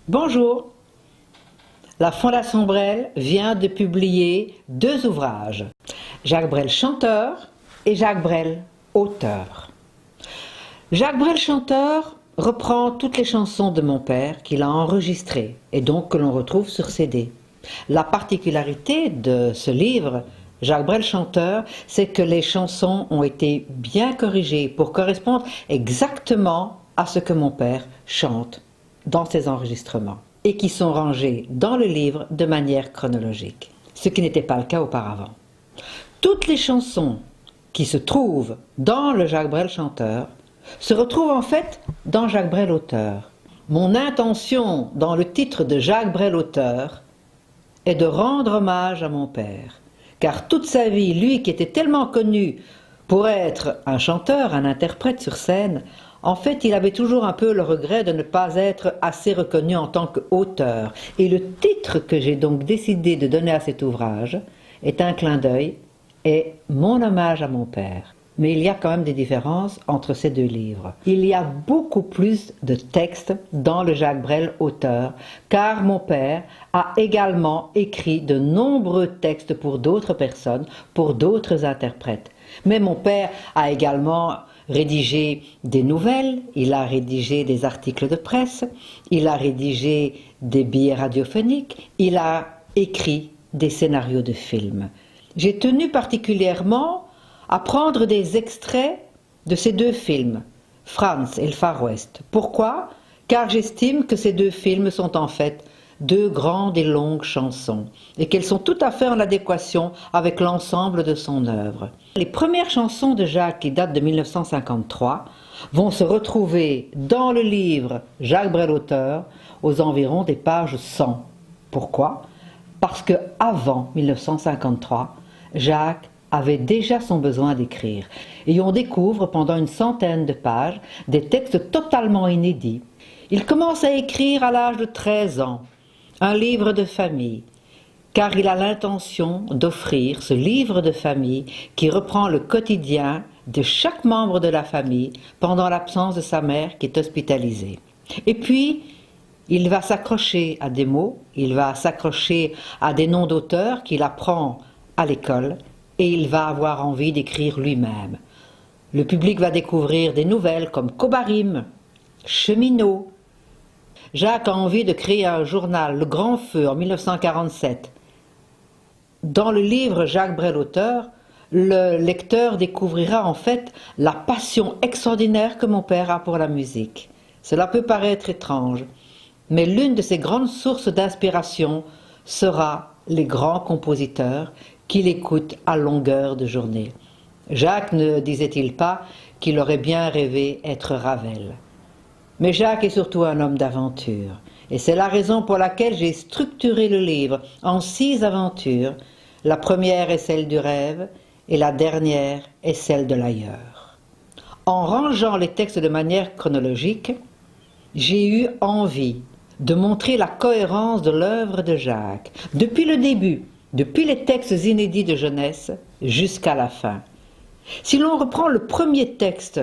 Bonjour, la Fondation Brel vient de publier 2 ouvrages, Jacques Brel chanteur et Jacques Brel auteur. Jacques Brel chanteur reprend toutes les chansons de mon père qu'il a enregistrées et donc que l'on retrouve sur CD. La particularité de ce livre, Jacques Brel chanteur, c'est que les chansons ont été bien corrigées pour correspondre exactement à ce que mon père chante dans ses enregistrements et qui sont rangés dans le livre de manière chronologique, ce qui n'était pas le cas auparavant. Toutes les chansons qui se trouvent dans le Jacques Brel chanteur se retrouvent en fait dans Jacques Brel auteur. Mon intention dans le titre de Jacques Brel auteur est de rendre hommage à mon père, car toute sa vie, lui qui était tellement connu pour être un chanteur, un interprète sur scène, en fait, il avait toujours un peu le regret de ne pas être assez reconnu en tant qu'auteur. Et le titre que j'ai donc décidé de donner à cet ouvrage est un clin d'œil et mon hommage à mon père. Mais il y a quand même des différences entre ces 2 livres. Il y a beaucoup plus de textes dans le Jacques Brel auteur, car mon père a également écrit de nombreux textes pour d'autres personnes, pour d'autres interprètes. Mais mon père a également rédigé des nouvelles, il a rédigé des articles de presse, il a rédigé des billets radiophoniques, il a écrit des scénarios de films. J'ai tenu particulièrement à prendre des extraits de ces 2 films, Franz et le Far West. Pourquoi? Car j'estime que ces 2 films sont en fait 2 grandes et longues chansons et qu'elles sont tout à fait en adéquation avec l'ensemble de son œuvre. Les premières chansons de Jacques, qui datent de 1953, vont se retrouver dans le livre Jacques Brel auteur aux environs des pages 100. Pourquoi? Parce que avant 1953, Jacques avait déjà son besoin d'écrire. Et on découvre pendant une centaine de pages des textes totalement inédits. Il commence à écrire à l'âge de 13 ans, un livre de famille, car il a l'intention d'offrir ce livre de famille qui reprend le quotidien de chaque membre de la famille pendant l'absence de sa mère qui est hospitalisée. Et puis, il va s'accrocher à des mots, il va s'accrocher à des noms d'auteurs qu'il apprend à l'école et il va avoir envie d'écrire lui-même. Le public va découvrir des nouvelles comme Kobarim, Cheminot. Jacques a envie de créer un journal, Le Grand Feu, en 1947. Dans le livre Jacques Brel auteur, le lecteur découvrira en fait la passion extraordinaire que mon père a pour la musique. Cela peut paraître étrange, mais l'une de ses grandes sources d'inspiration sera les grands compositeurs qu'il écoute à longueur de journée. Jacques ne disait-il pas qu'il aurait bien rêvé être Ravel? Mais Jacques est surtout un homme d'aventure, et c'est la raison pour laquelle j'ai structuré le livre en 6 aventures. La première est celle du rêve, et la dernière est celle de l'ailleurs. En rangeant les textes de manière chronologique, j'ai eu envie de montrer la cohérence de l'œuvre de Jacques, depuis le début, depuis les textes inédits de jeunesse jusqu'à la fin. Si l'on reprend le premier texte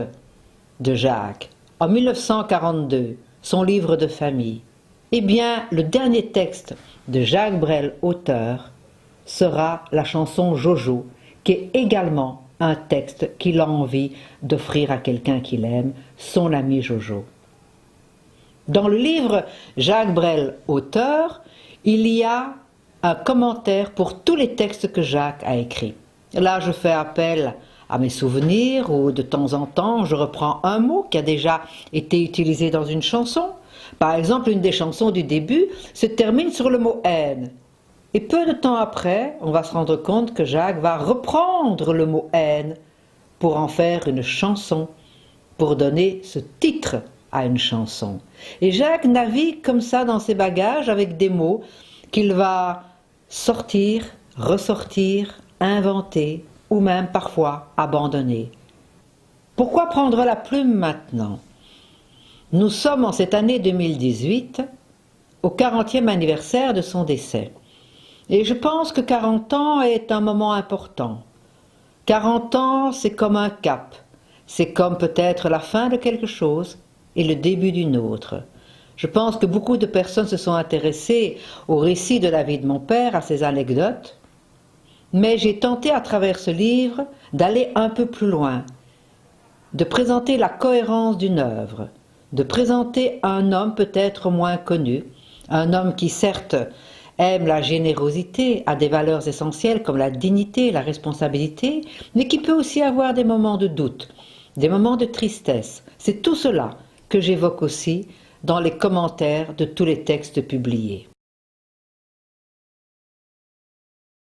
de Jacques, en 1942, son livre de famille, eh bien, le dernier texte de Jacques Brel, auteur, sera la chanson Jojo, qui est également un texte qu'il a envie d'offrir à quelqu'un qu'il aime, son ami Jojo. Dans le livre Jacques Brel, auteur, il y a un commentaire pour tous les textes que Jacques a écrits. Là, je fais appel à mes souvenirs ou de temps en temps, je reprends un mot qui a déjà été utilisé dans une chanson. Par exemple, une des chansons du début se termine sur le mot « haine ». Et peu de temps après, on va se rendre compte que Jacques va reprendre le mot « haine » pour en faire une chanson, pour donner ce titre à une chanson. Et Jacques navigue comme ça dans ses bagages avec des mots qu'il va sortir, ressortir, inventer ou même parfois abandonner. Pourquoi prendre la plume maintenant? Nous sommes en cette année 2018 au 40e anniversaire de son décès. Et je pense que 40 ans est un moment important. 40 ans, c'est comme un cap. C'est comme peut-être la fin de quelque chose et le début d'une autre. Je pense que beaucoup de personnes se sont intéressées au récit de la vie de mon père, à ses anecdotes, mais j'ai tenté à travers ce livre d'aller un peu plus loin, de présenter la cohérence d'une œuvre, de présenter un homme peut-être moins connu, un homme qui certes aime la générosité, a des valeurs essentielles comme la dignité, la responsabilité, mais qui peut aussi avoir des moments de doute, des moments de tristesse. C'est tout cela que j'évoque aussi dans les commentaires de tous les textes publiés.